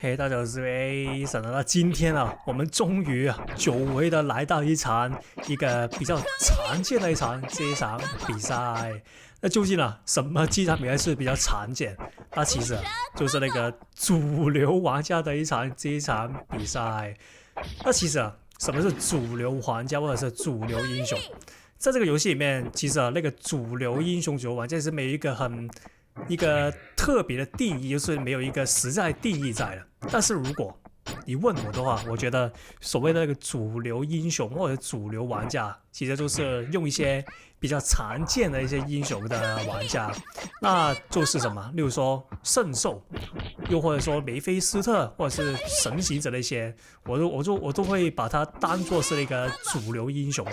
嘿，大家好，我是 A 想到今天啊，我們終於久違的來到一個比較常見的這一場比賽。那究竟什麼機場比賽是比較常見？那其實就是那個主流玩家的這一場比賽。那其實什麼是主流玩家或者是主流英雄？在這個遊戲裡面，其實那個主流英雄、主流玩家是沒有一個特別的定義，就是沒有一個實在定義在的。但是如果你問我的話，我覺得所謂的那個主流英雄或者主流玩家，其實就是用一些比較常見的一些英雄的玩家，那就是什麼，例如說聖獸，又或者說梅菲斯特，或者是神行者那些，我都會把它當作是一個主流英雄，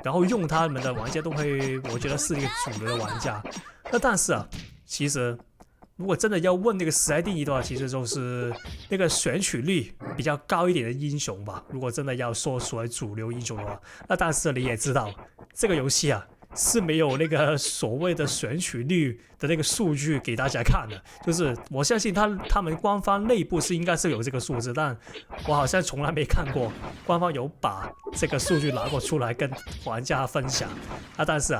然後用他們的玩家都會，我覺得是一個主流的玩家。那但是其實如果真的要問那個實在定義的話，其實就是那個選取率比較高一點的英雄吧。如果真的要說出來主流英雄的話，那但是你也知道，這個遊戲是沒有那個所謂的選取率的那個數據給大家看的。就是我相信他們官方內部應該是有這個數字，但我好像從來沒看過官方有把這個數據拿過出來跟玩家分享。但是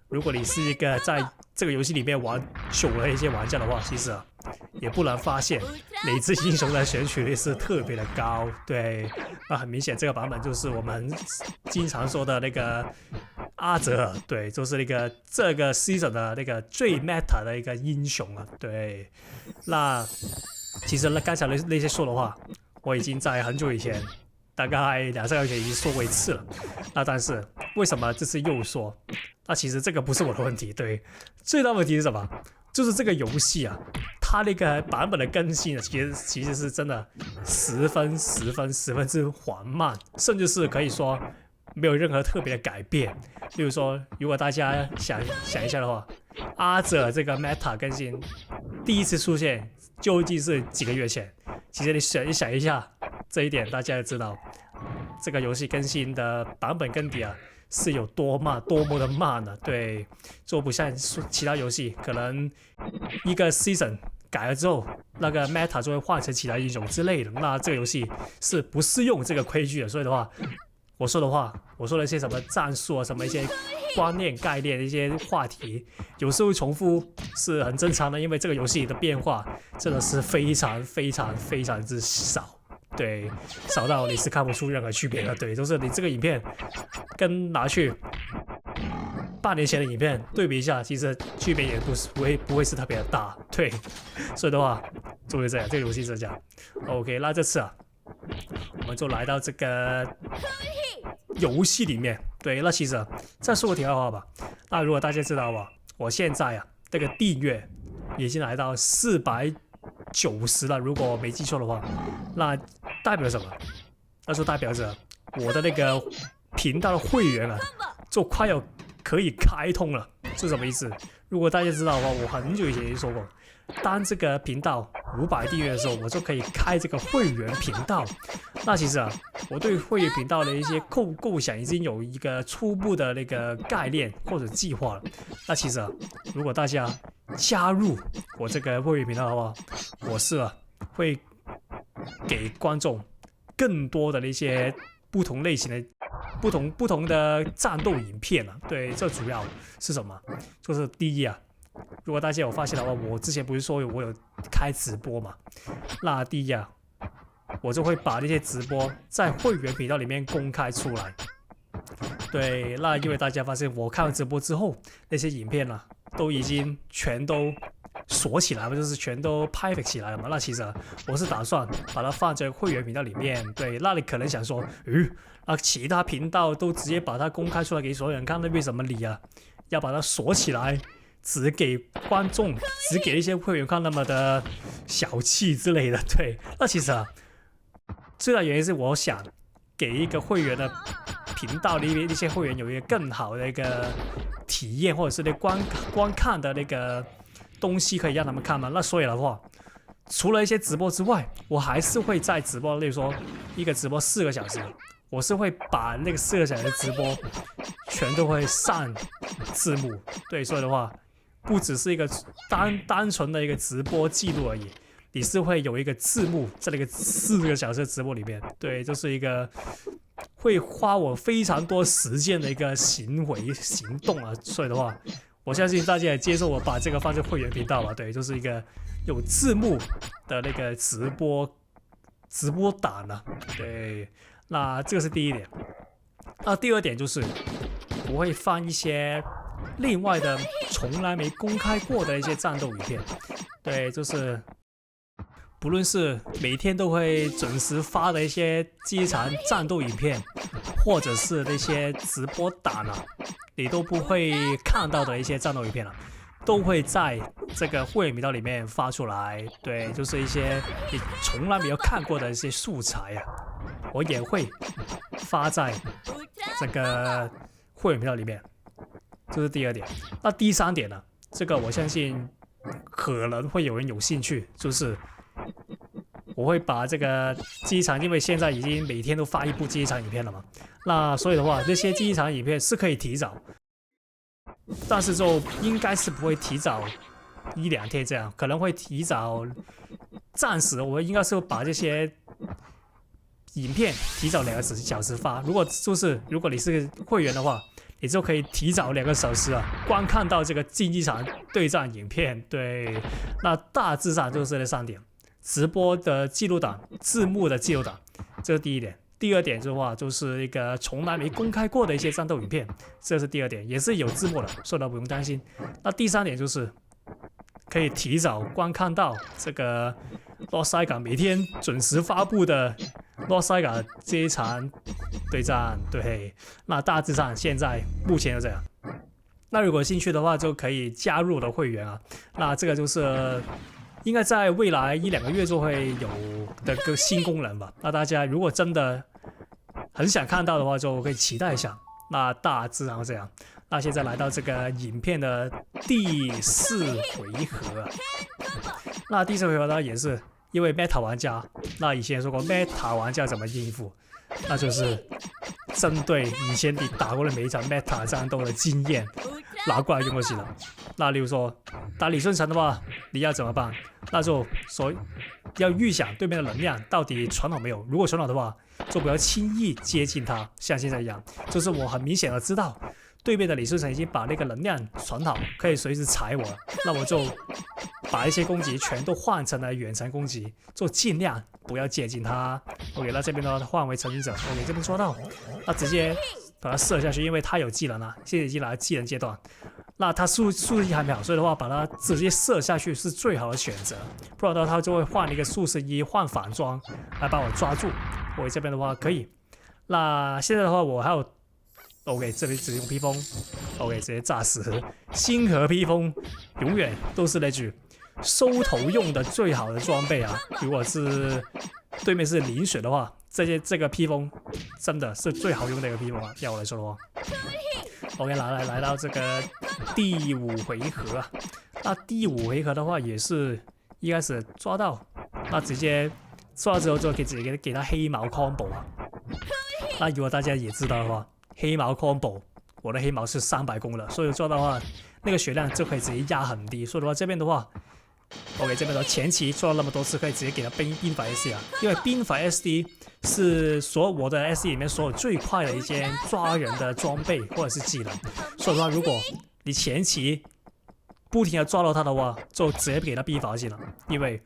如果你是一個在這個遊戲裡面玩久了一些玩家的話，其實也不難發現哪隻英雄的選取率是特別的高。对，那很明顯這個版本就是我們經常說的那個阿澤，對，就是那個這個 season 的那個最 meta 的一個英雄啊。對，那其實剛才那些說的話，我已經在很久以前，大概2-3個月前已經說過一次了。那但是為什麼這次又說？那其實這個不是我的問題，對，最大問題是什麼？就是這個遊戲它那個版本的更新其實是真的十分之緩慢，甚至是可以說沒有任何特別的改變。例如說，如果大家想一下的話，阿澤這個 meta 更新第一次出現究竟是幾個月前？其實你想一下這一點，大家就知道這個遊戲更新的版本更迭是有多麼的慢呢？對，就不像其他遊戲，可能一個 season 改了之後，那個 meta 就會換成其他英雄之類的。那這個遊戲是不適用這個規矩的，所以的話，我說的一些什麼戰術什麼一些觀念概念的一些話題，有時候重複是很正常的，因為這個遊戲的變化真的是非常之少。对，少到你是看不出任何區別的。對，就是你這個影片跟拿去半年前的影片對比一下，其實區別也不會是特別的大。對，所以的話就是這樣，這個遊戲是這樣。OK， 那這次我們就來到這個遊戲裡面。對，那其實再說個題外話吧。那如果大家知道我現在這個訂閱已經來到490了，如果我沒記錯的話，那代表什麼？那就代表着我的那個頻道的會員就快要可以開通了。是什麼意思？如果大家知道的話，我很久以前已經說過，當這個頻道500訂閱的時候，我就可以開這個會員頻道。那其實我對會員頻道的一些構想已經有一個初步的那個概念或者計劃了。那其實如果大家加入我這個會員頻道的話，我是會給觀眾更多的那些不同類型的不同的戰鬥影片。对，這主要是什麼？就是第一如果大家有發現的話，我之前不是說我有開直播嘛？那第一我就會把那些直播在會員頻道裡面公開出來。對，那因為大家發現我看完直播之後，那些影片都已經全都鎖起來了，就是全都 private 起來了嘛。那其實我是打算把它放在會員頻道裡面。对，那你可能想說，其他頻道都直接把它公開出來給所有人看，那為什麼你要把它鎖起來，只給觀眾，只給一些會員看，那麼的小氣之類的？对，那其實最大原因是我想給一個會員的頻道的一些會員有一個更好的一個體驗，或者是那觀看的那個東西可以讓他們看嘛。那所以的話，除了一些直播之外，我還是會在直播，例如說一個直播4個小時，我是会把那個4個小時的直播全都會上字幕。对，所以的話不只是一個單純的一個直播記錄而已，你是會有一個字幕在那個4個小時直播裡面，對，就是一個會花我非常多時間的一個行動啊，所以的話，我相信大家也接受我把這個放在會員頻道吧，對，就是一個有字幕的那個直播檔啊，對，那這個是第一點。那第二點就是我會放一些另外的從來沒公開過的一些戰鬥影片，對，就是不論是每天都會準時發的一些機場戰鬥影片，或者是那些直播檔啊，你都不會看到的一些戰鬥影片啊，都會在這個會員頻道裡面發出來，對，就是一些你從來沒有看過的一些素材啊，我也會發在這個會員頻道裡面，這是第二點。那第三點呢？這個我相信可能會有人有興趣，就是我會把這個機場，因為現在已經每天都發一部機場影片了嘛，那所以的話，這些機場影片是可以提早，但是就應該是不會提早1-2天這樣，可能會提早，暫時我應該是把這些影片提早2個小時發。如果你是會員的話，你就可以提早2個小時啊，觀看到这個競技場對戰影片。對，那大致上就是這3點：直播的記錄檔、字幕的記錄檔，這是第一點。第二點的話，就是一個從來沒公開過的一些戰鬥影片，這是第二點，也是有字幕的，所以不用擔心。那第三點就是可以提早觀看到這個洛塞港每天準時發布的洛塞港這一場對戰。對，那大致上現在目前就這樣。那如果有興趣的話，就可以加入我的會員啊。那這個就是應該在未來1-2個月就會有的個新功能吧。那大家如果真的很想看到的話，就可以期待一下。那大致上這樣。那現在來到這個影片的第4回合啊。那第4回合呢，也是因為 Meta 玩家，那以前說過 Meta 玩家怎麼應付，那就是針對以前你打過的每一場 Meta 戰鬥的經驗拿過來用就行了。那例如說打李舜臣的話，你要怎麼辦？那就說要預想對面的能量到底存好沒有，如果存好的話，就不要輕易接近他，像現在一樣，就是我很明顯的知道對面的李舜臣已經把那個能量存好，可以隨時踩我了，那我就把一些攻擊全都換成了遠程攻擊，就盡量不要接近他。OK， 那這邊的話換為成行者。OK， 這邊做到，那直接把它射下去，因為他有技能啊，現在已經來了技能階段。那他速度還沒好，所以的話把它直接射下去是最好的選擇，不然的話他就會換一個速41換反裝來把我抓住。我這邊的話可以。那現在的話我還有 OK， 這邊直接用披風 OK 直接炸死。星河披風永遠都是那句收頭用的最好的裝備啊。如果是對面是淋血的話，這個披風真的是最好用的一個披風啊，要我來說的話。OK， 來到這個第5回合啊。那第5回合的話也是一開始抓到，那直接抓到之後就可以直接給他黑毛 combo 啊。那如果大家也知道的話，黑毛 combo 我的黑毛是300攻的，所以做到的話那個血量就可以直接壓很低。所以的話這邊的話 OK， 這邊的前期做了那麼多次，可以直接給他兵法 SD 啊，因為兵法 SD 是我的 SD 裡面所有最快的一件抓人的裝備或者是技能。所以的話，如果你前期不停的抓到他的話，就直接給他兵法技能，因為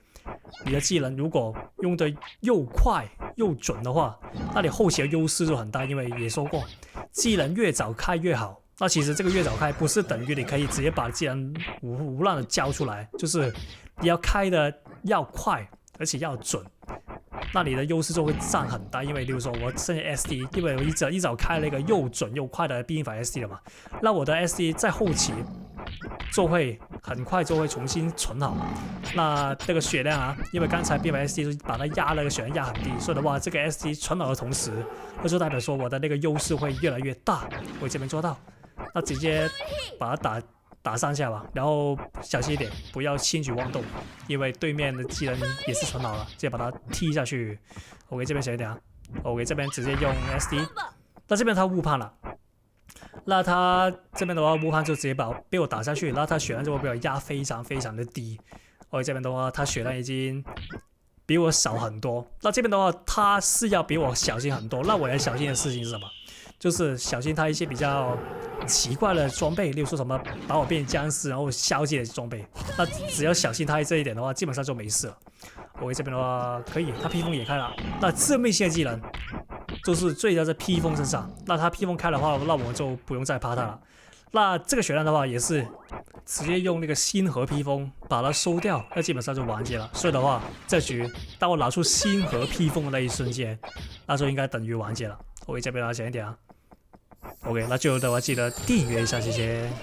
你的技能如果用的又快又準的話，那你後期的優勢就很大。因為也說過，技能越早開越好。那其實這個越早開不是等於你可以直接把技能無亂的交出來，就是你要開的要快而且要準，那你的優勢就會佔很大。因為例如說我剩下 SD， 因為我一早開了一個又準又快的兵法 SD 了嘛，那我的 SD 在後期就會很快就會重新存好。那這個血量啊，因為剛才兵法 SD 就把它壓了個血量壓很低，所以的話這個 SD 存好的同時，那就代表說我的那個優勢會越來越大。我這邊做到。那直接把它打3下吧，然後小心一點，不要輕舉妄動，因為對面的技能也是存好了，直接把它踢下去。OK， 這邊小心點啊。OK， 這邊直接用 SD， 那這邊他誤判了，那他這邊的話誤判就直接被我打下去，那他血量就會被我壓非常非常的低。OK， 這邊的話，他血量已經比我少很多。那這邊的話，他是要比我小心很多。那我要小心的事情是什麼？就是小心他一些比較奇怪的裝備，例如說什麼把我變僵屍然後消解的裝備。那只要小心他這一點的話，基本上就沒事了。OK， 這邊的話可以，他披風也開了。那致命性技能就是最佳在披風身上。那他披風開的話，那我们就不用再怕他了。那這個血量的話，也是直接用那個星河披風把它收掉，那基本上就完結了。所以的話，這局當我拿出星河披風的那一瞬間，那就應該等於完結了。OK， 這邊要小一點啊。OK， 那最後的話記得訂閱一下，謝謝。